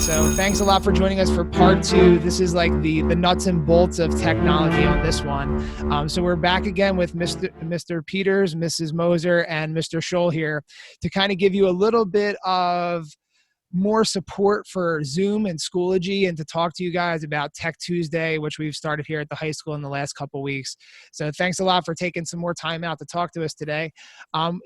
So thanks a lot for joining us for part 2. This is like the nuts and bolts of technology on this one. So we're back again with Mr. Peters, Mrs. Moser, and Mr. Scholl here to kind of give you a little bit of more support for Zoom and Schoology, and to talk to you guys about Tech Tuesday, which we've started here at the high school in the last couple weeks. So thanks a lot for taking some more time out to talk to us today.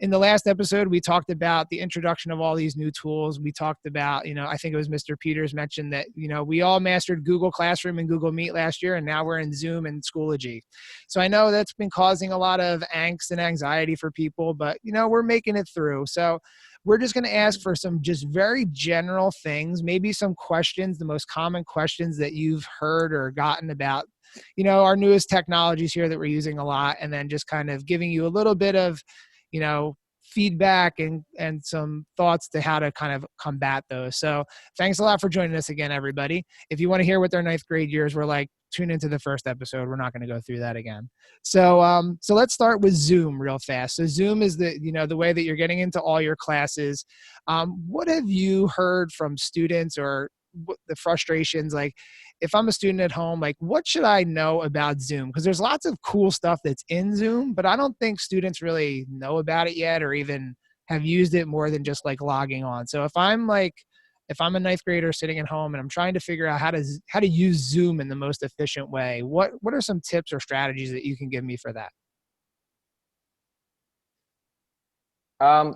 In the last episode, we talked about the introduction of all these new tools. We talked about, I think it was Mr. Peters mentioned that, we all mastered Google Classroom and Google Meet last year, and now we're in Zoom and Schoology. So I know that's been causing a lot of angst and anxiety for people, but, we're making it through. So we're just going to ask for some just very general things, maybe some questions, the most common questions that you've heard or gotten about, our newest technologies here that we're using a lot, and then just kind of giving you a little bit of, feedback and some thoughts to how to kind of combat those. So thanks a lot for joining us again, everybody. If you want to hear what their 9th grade years were like, tune into the first episode. We're not going to go through that again. So let's start with Zoom real fast. So Zoom is the way that you're getting into all your classes. What have you heard from students, or the frustrations? Like, if I'm a student at home, like, what should I know about Zoom? Because there's lots of cool stuff that's in Zoom, but I don't think students really know about it yet, or even have used it more than just like logging on. So if I'm a 9th grader sitting at home and I'm trying to figure out how to use Zoom in the most efficient way, what are some tips or strategies that you can give me for that?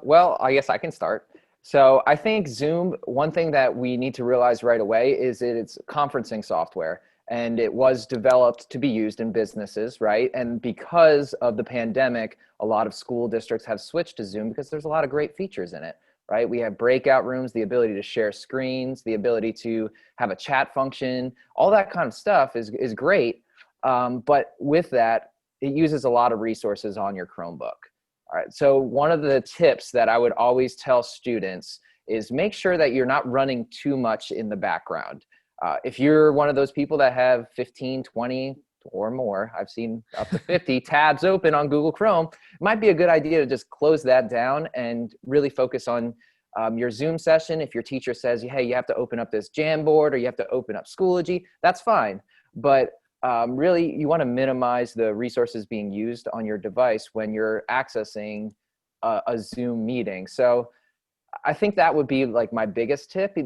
Well, I guess I can start. So I think Zoom, one thing that we need to realize right away is that it's conferencing software, and it was developed to be used in businesses, right? And because of the pandemic, a lot of school districts have switched to Zoom because there's a lot of great features in it, right? We have breakout rooms, the ability to share screens, the ability to have a chat function, all that kind of stuff is great. But with that, it uses a lot of resources on your Chromebook. All right, so one of the tips that I would always tell students is make sure that you're not running too much in the background. If you're one of those people that have 15, 20 or more, I've seen up to 50 tabs open on Google Chrome, it might be a good idea to just close that down and really focus on your Zoom session. If your teacher says, hey, you have to open up this Jamboard, or you have to open up Schoology, that's fine. But really, you want to minimize the resources being used on your device when you're accessing a Zoom meeting. So I think that would be like my biggest tip.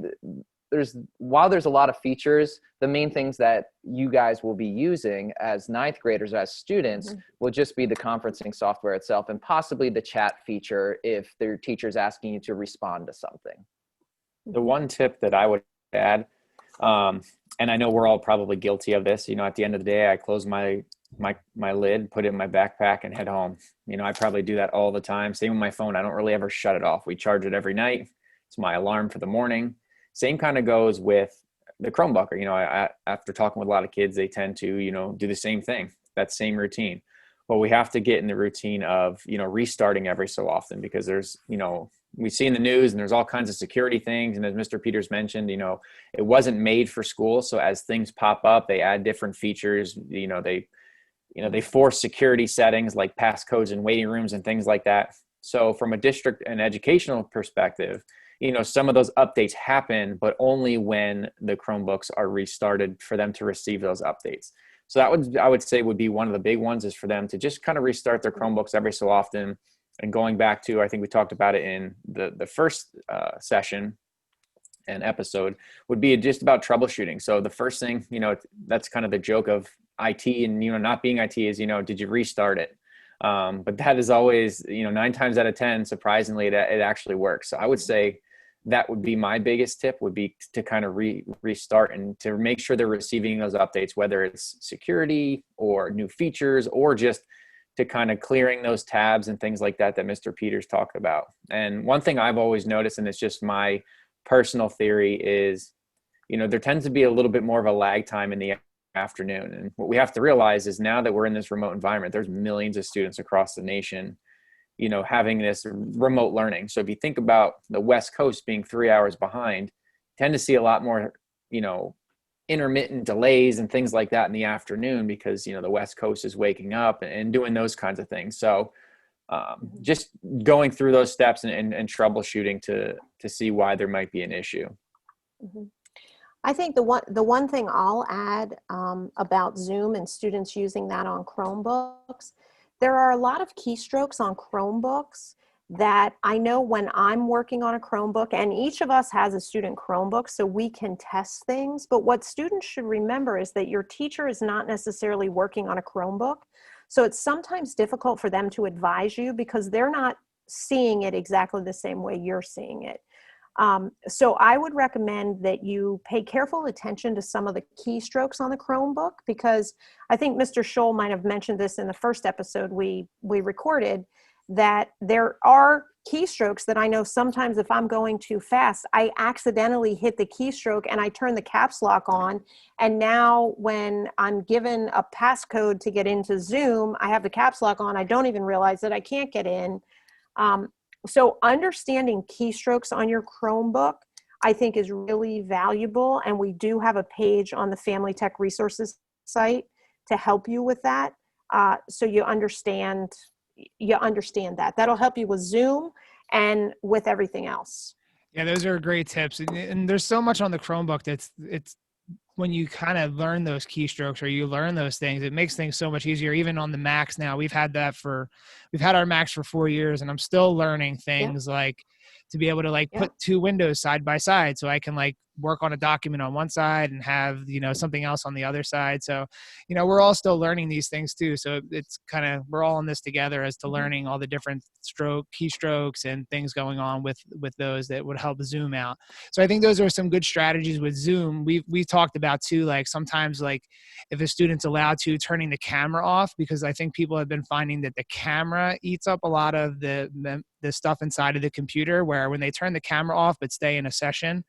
While there's a lot of features, the main things that you guys will be using as 9th graders, as students, will just be the conferencing software itself, and possibly the chat feature if their teacher's asking you to respond to something. The one tip that I would add, and I know we're all probably guilty of this, at the end of the day, I close my lid, put it in my backpack, and head home. I probably do that all the time. Same with my phone. I don't really ever shut it off. We charge it every night. It's my alarm for the morning. Same kind of goes with the Chromebook. After talking with a lot of kids, they tend to, do the same thing, that same routine. But we have to get in the routine of, restarting every so often, because there's, we see in the news and there's all kinds of security things. And as Mr. Peters mentioned, it wasn't made for school. So as things pop up, they add different features. They force security settings like passcodes in waiting rooms and things like that. So from a district and educational perspective, some of those updates happen, but only when the Chromebooks are restarted for them to receive those updates. So I would say would be one of the big ones, is for them to just kind of restart their Chromebooks every so often. And going back to, I think we talked about it in the first session and episode, would be just about troubleshooting. So the first thing, that's kind of the joke of IT and, not being IT is, did you restart it? But that is always, 9 times out of 10, surprisingly, it actually works. So I would say that would be my biggest tip, would be to kind of restart and to make sure they're receiving those updates, whether it's security or new features, or just to kind of clearing those tabs and things like that Mr. Peters talked about. And one thing I've always noticed, and it's just my personal theory, is, there tends to be a little bit more of a lag time in the afternoon. And what we have to realize is, now that we're in this remote environment, there's millions of students across the nation, having this remote learning. So if you think about the West Coast being 3 hours behind, tend to see a lot more, intermittent delays and things like that in the afternoon, because, the West Coast is waking up and doing those kinds of things. So just going through those steps and troubleshooting to see why there might be an issue. Mm-hmm. I think the one thing I'll add about Zoom and students using that on Chromebooks, there are a lot of keystrokes on Chromebooks that I know when I'm working on a Chromebook, and each of us has a student Chromebook, so we can test things. But what students should remember is that your teacher is not necessarily working on a Chromebook. So it's sometimes difficult for them to advise you because they're not seeing it exactly the same way you're seeing it. So I would recommend that you pay careful attention to some of the keystrokes on the Chromebook, because I think Mr. Scholl might have mentioned this in the first episode we recorded, that there are keystrokes that I know sometimes if I'm going too fast, I accidentally hit the keystroke and I turn the caps lock on. And now when I'm given a passcode to get into Zoom, I have the caps lock on. I don't even realize that I can't get in. So understanding keystrokes on your Chromebook, I think, is really valuable. And we do have a page on the Family Tech Resources site to help you with that. So you understand that. That'll help you with Zoom and with everything else. Yeah, those are great tips. And there's so much on the Chromebook it's when you kind of learn those keystrokes or you learn those things, it makes things so much easier. Even on the Macs now, we've had our Macs for 4 years, and I'm still learning things like to be able to like put two windows side by side so I can like work on a document on one side and have, something else on the other side. So, we're all still learning these things too. So it's kind of, we're all in this together as to learning all the different keystrokes and things going on with those that would help Zoom out. So I think those are some good strategies with Zoom. We've talked about too, like sometimes like if a student's allowed to, turning the camera off, because I think people have been finding that the camera eats up a lot of the stuff inside of the computer, where when they turn the camera off but stay in a session,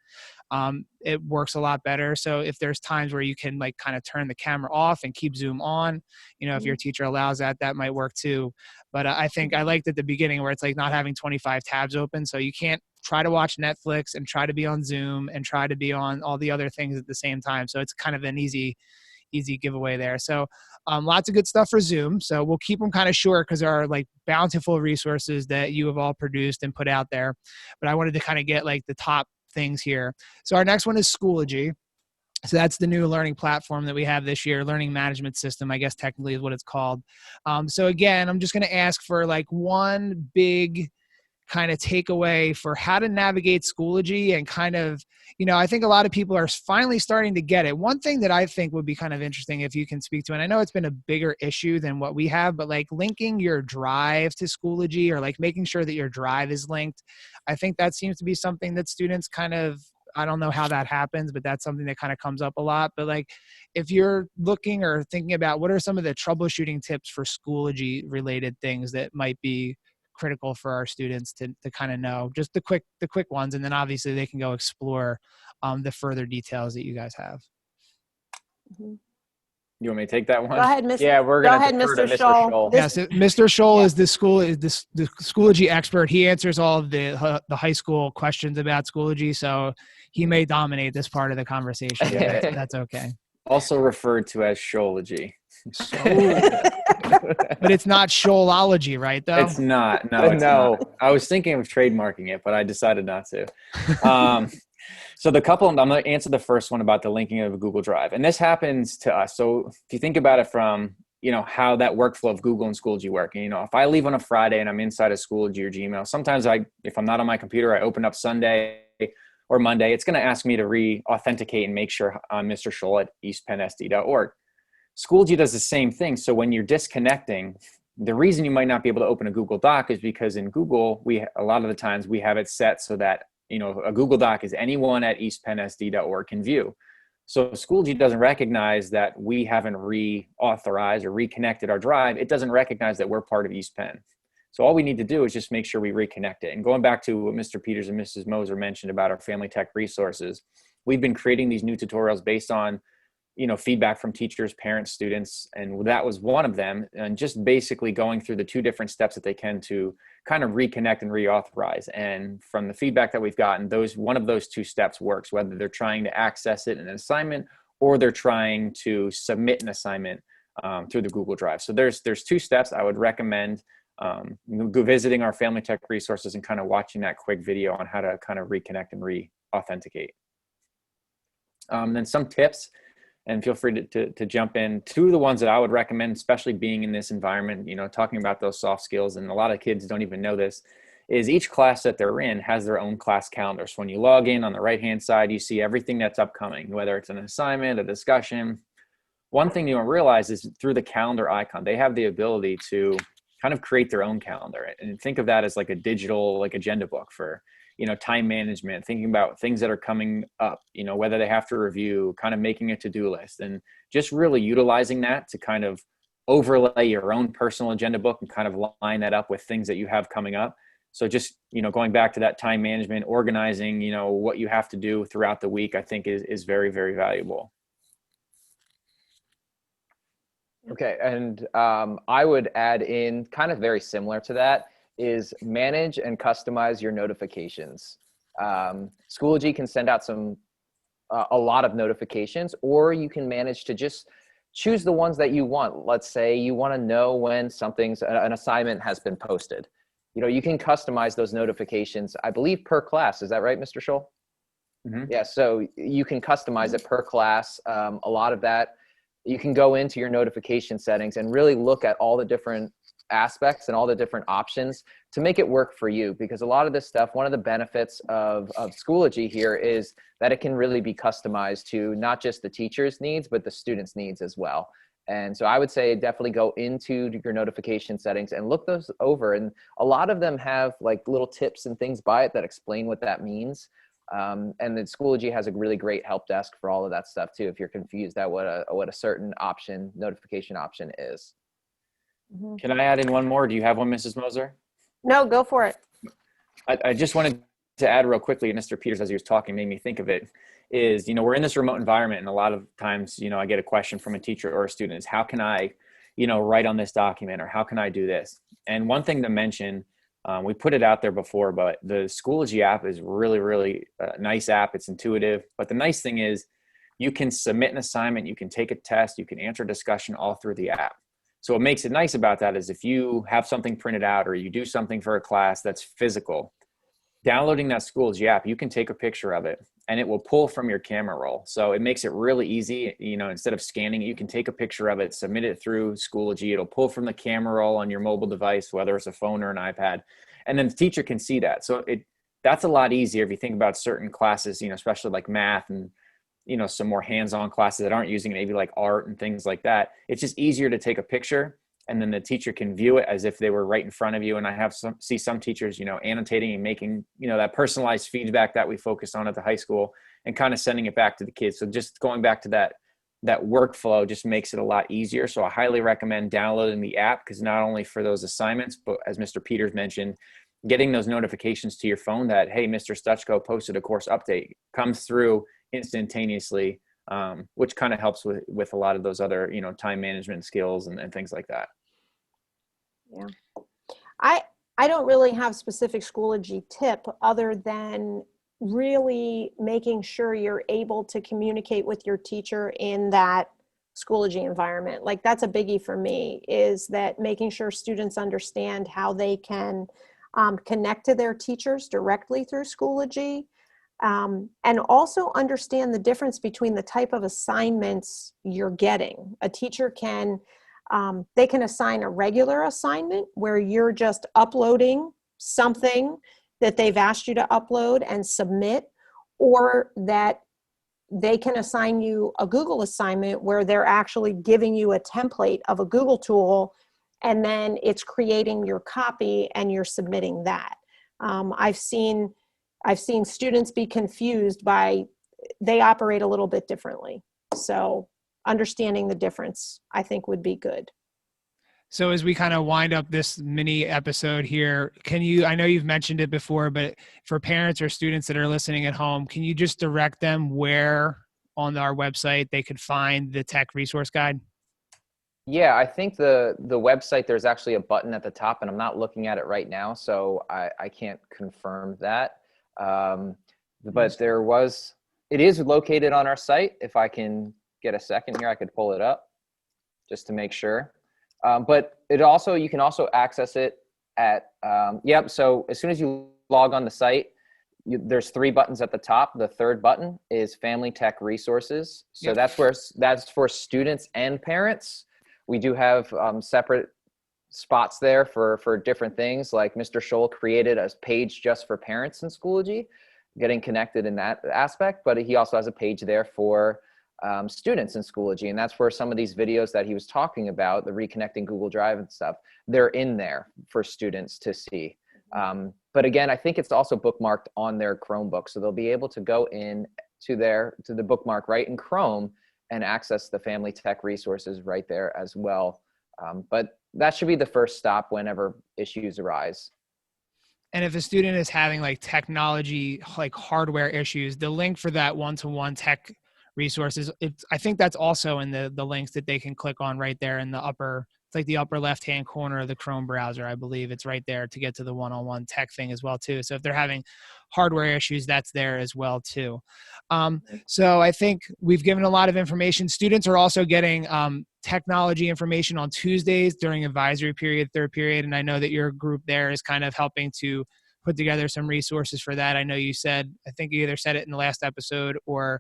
it works a lot better. So if there's times where you can like kind of turn the camera off and keep Zoom on, if your teacher allows that, that might work too. But I think I liked at the beginning where it's like not having 25 tabs open. So you can't try to watch Netflix and try to be on Zoom and try to be on all the other things at the same time. So it's kind of an easy giveaway there. So lots of good stuff for Zoom. So we'll keep them kind of short because there are like bountiful resources that you have all produced and put out there. But I wanted to kind of get like the top things here. So our next one is Schoology. So that's the new learning platform that we have this year, learning management system, I guess technically is what it's called. So again, I'm just going to ask for like one big kind of takeaway for how to navigate Schoology and kind of, I think a lot of people are finally starting to get it. One thing that I think would be kind of interesting if you can speak to, and I know it's been a bigger issue than what we have, but like linking your drive to Schoology or like making sure that your drive is linked. I think that seems to be something that students kind of, I don't know how that happens, but that's something that kind of comes up a lot. But like, if you're looking or thinking about what are some of the troubleshooting tips for Schoology related things that might be critical for our students to kind of know, just the quick ones, and then obviously they can go explore the further details that you guys have. You want me to take that one? Go ahead, Mr. Yeah, we're going to defer to Mr. Scholl. Yes, Mr. Scholl is the Schoology expert. He answers all of the high school questions about Schoology, so he may dominate this part of the conversation. That's okay. Also referred to as Schoology. But it's not Schollology, right? Though it's not. No, it's not. I was thinking of trademarking it, but I decided not to. So I'm going to answer the first one about the linking of a Google Drive, and this happens to us. So if you think about it from how that workflow of Google and Schoology work, and if I leave on a Friday and I'm inside of Schoology or Gmail, sometimes if I'm not on my computer, I open up Sunday or Monday. It's going to ask me to re-authenticate and make sure I'm Mr. Scholl at eastpennsd.org. Schoology does the same thing. So when you're disconnecting, the reason you might not be able to open a Google Doc is because in Google, a lot of the times we have it set so that, a Google Doc is anyone at eastpennsd.org can view. So Schoology doesn't recognize that we haven't reauthorized or reconnected our drive. It doesn't recognize that we're part of East Penn. So all we need to do is just make sure we reconnect it. And going back to what Mr. Peters and Mrs. Moser mentioned about our Family Tech resources, we've been creating these new tutorials based on feedback from teachers, parents, students, and that was one of them. And just basically going through the two different steps that they can to kind of reconnect and reauthorize. And from the feedback that we've gotten, one of those two steps works, whether they're trying to access it in an assignment or they're trying to submit an assignment through the Google Drive. So there's two steps I would recommend go visiting our Family Tech resources and kind of watching that quick video on how to kind of reconnect and re-authenticate. Then some tips, and feel free to jump in. Two of the ones that I would recommend, especially being in this environment, talking about those soft skills, and a lot of kids don't even know this, is each class that they're in has their own class calendar. So when you log in, on the right-hand side, you see everything that's upcoming, whether it's an assignment, a discussion. One thing you don't realize is through the calendar icon, they have the ability to kind of create their own calendar, and think of that as like a digital, like agenda book for, time management, thinking about things that are coming up, whether they have to review, kind of making a to-do list, and just really utilizing that to kind of overlay your own personal agenda book and kind of line that up with things that you have coming up. So just, going back to that time management, organizing, what you have to do throughout the week, I think is very, very valuable. Okay, and I would add in, kind of very similar to that, is manage and customize your notifications. Schoology can send out a lot of notifications, or you can manage to just choose the ones that you want. Let's say you want to know when an assignment has been posted. You can customize those notifications, I believe, per class. Is that right, Mr. Scholl? Mm-hmm. Yeah, so you can customize it per class. A lot of that, you can go into your notification settings and really look at all the different aspects and all the different options to make it work for you. Because a lot of this stuff, one of the benefits of Schoology here is that it can really be customized to not just the teacher's needs, but the student's needs as well. And so I would say definitely go into your notification settings and look those over. And a lot of them have like little tips and things by it that explain what that means. And then Schoology has a really great help desk for all of that stuff too, if you're confused at what a certain notification option is. Mm-hmm. Can I add in one more? Do you have one, Mrs. Moser? No, go for it. I just wanted to add real quickly, Mr. Peters, as he was talking, made me think of it, is, we're in this remote environment, and a lot of times, I get a question from a teacher or a student is, how can I, write on this document, or how can I do this? And one thing to mention, we put it out there before, but the Schoology app is really, really a nice app. It's intuitive. But the nice thing is you can submit an assignment, you can take a test, you can answer discussion all through the app. So what makes it nice about that is if you have something printed out or you do something for a class that's physical, downloading that Schoology app, you can take a picture of it and it will pull from your camera roll. So it makes it really easy. Instead of scanning it, you can take a picture of it, submit it through Schoology. It'll pull from the camera roll on your mobile device, whether it's a phone or an iPad. And then the teacher can see that. So that's a lot easier if you think about certain classes, especially like math and, some more hands-on classes that aren't using it, maybe like art and things like that. It's just easier to take a picture, and then the teacher can view it as if they were right in front of you. And I see some teachers, annotating and making, that personalized feedback that we focus on at the high school and kind of sending it back to the kids. So just going back to that workflow just makes it a lot easier. So I highly recommend downloading the app, because not only for those assignments, but as Mr. Peters mentioned, getting those notifications to your phone that, hey, Mr. Stuchko posted a course update, comes through instantaneously, which kind of helps with a lot of those other, time management skills and things like that. Yeah. I don't really have specific Schoology tip other than really making sure you're able to communicate with your teacher in that Schoology environment. Like, that's a biggie for me, is that making sure students understand how they can connect to their teachers directly through Schoology. And also understand the difference between the type of assignments you're getting. A teacher can, they can assign a regular assignment where you're just uploading something that they've asked you to upload and submit, or that they can assign you a Google assignment where they're actually giving you a template of a Google tool, and then it's creating your copy and you're submitting that. I've seen students be confused they operate a little bit differently. So understanding the difference, I think, would be good. So as we kind of wind up this mini episode here, I know you've mentioned it before, but for parents or students that are listening at home, can you just direct them where on our website they could find the tech resource guide? Yeah, I think the website, there's actually a button at the top, and I'm not looking at it right now, so I can't confirm that. But it is located on our site. If I can get a second here, I could pull it up just to make sure. But you can also access it at, so as soon as you log on the site, there's 3 buttons at the top. The third button is Family Tech Resources. So Yep. that's for students and parents. We do have separate spots there for different things. Like Mr. Scholl created a page just for parents in Schoology, getting connected in that aspect. But he also has a page there for students in Schoology, and that's where some of these videos that he was talking about, the reconnecting Google Drive and stuff, they're in there for students to see. But again, I think it's also bookmarked on their Chromebook, so they'll be able to go in to the bookmark right in Chrome and access the Family Tech Resources right there as well. But that should be the first stop whenever issues arise. And if a student is having like technology, like hardware issues, the link for that one-to-one tech resources, I think that's also in the links that they can click on right there in the upper, it's like the upper left-hand corner of the Chrome browser. I believe it's right there to get to the one-on-one tech thing as well too. So if they're having hardware issues, that's there as well too. So I think we've given a lot of information. Students are also getting technology information on Tuesdays during advisory period, third period. And I know that your group there is kind of helping to put together some resources for that. I know you said, I think you either said it in the last episode or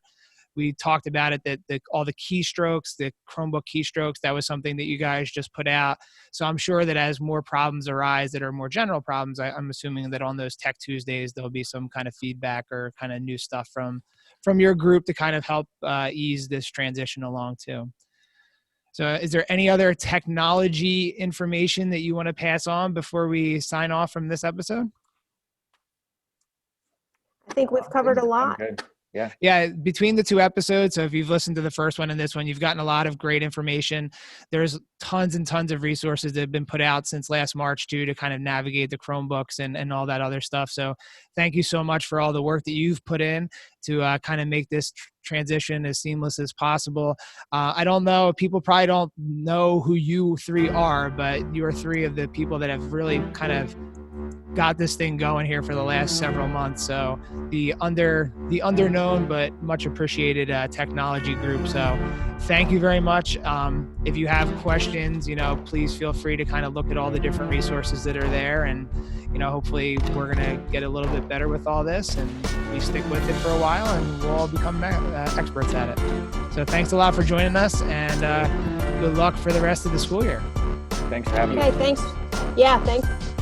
we talked about it, that all the keystrokes, the Chromebook keystrokes, that was something that you guys just put out. So I'm sure that as more problems arise that are more general problems, I'm assuming that on those Tech Tuesdays, there'll be some kind of feedback or kind of new stuff from your group to kind of help ease this transition along too. So is there any other technology information that you want to pass on before we sign off from this episode? I think we've covered a lot. Good. Yeah, between the 2 episodes, so if you've listened to the first one and this one, you've gotten a lot of great information. There's tons and tons of resources that have been put out since last March too, to kind of navigate the Chromebooks and all that other stuff. So thank you so much for all the work that you've put in to kind of make this transition as seamless as possible. I don't know, people probably don't know who you 3 are, but you are 3 of the people that have really kind of got this thing going here for the last several months. So the underknown but much appreciated technology group. So thank you very much. If you have questions, please feel free to kind of look at all the different resources that are there, and hopefully we're gonna get a little bit better with all this, and we stick with it for a while, and we'll all become experts at it. So thanks a lot for joining us, and good luck for the rest of the school year. Thanks for having me. Okay, thanks. Yeah, thanks.